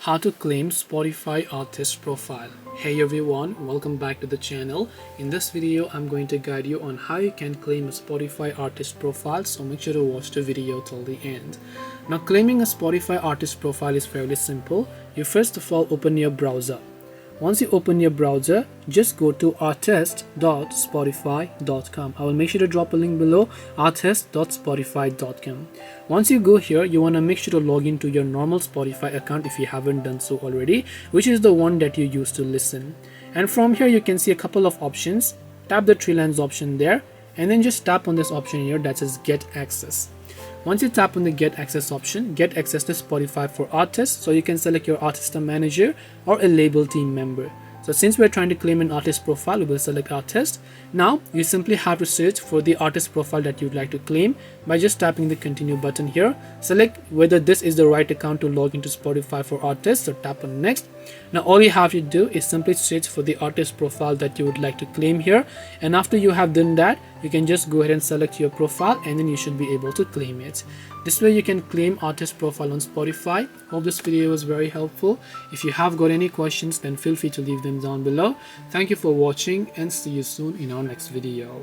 How to claim Spotify artist profile. Hey everyone, welcome back to the channel. In this video I'm going to guide you on how you can claim a Spotify artist profile, so make sure to watch the video till the end. Now, claiming a Spotify artist profile is fairly simple. You first of all open your browser. Once you open your browser, just go to artist.spotify.com. I will make sure to drop a link below, artist.spotify.com. Once you go here, you want to make sure to log into your normal Spotify account if you haven't done so already, which is the one that you use to listen. And from here, you can see a couple of options. Tap the three lines option there, and then just tap on this option here that says Get Access. Once you tap on the Get Access option, get access to Spotify for artists, so you can select your artist manager or a label team member. So since we're trying to claim an artist profile, we will select artist. Now you simply have to search for the artist profile that you'd like to claim by just tapping the continue button here. Select whether this is the right account to log into Spotify for artists, so tap on next. Now all you have to do is simply search for the artist profile that you would like to claim here, and after you have done that, you can just go ahead and select your profile, and then you should be able to claim it. This way you can claim artist profile on Spotify. Hope this video was very helpful. If you have got any questions, then feel free to leave them down below. Thank you for watching and see you soon in our next video.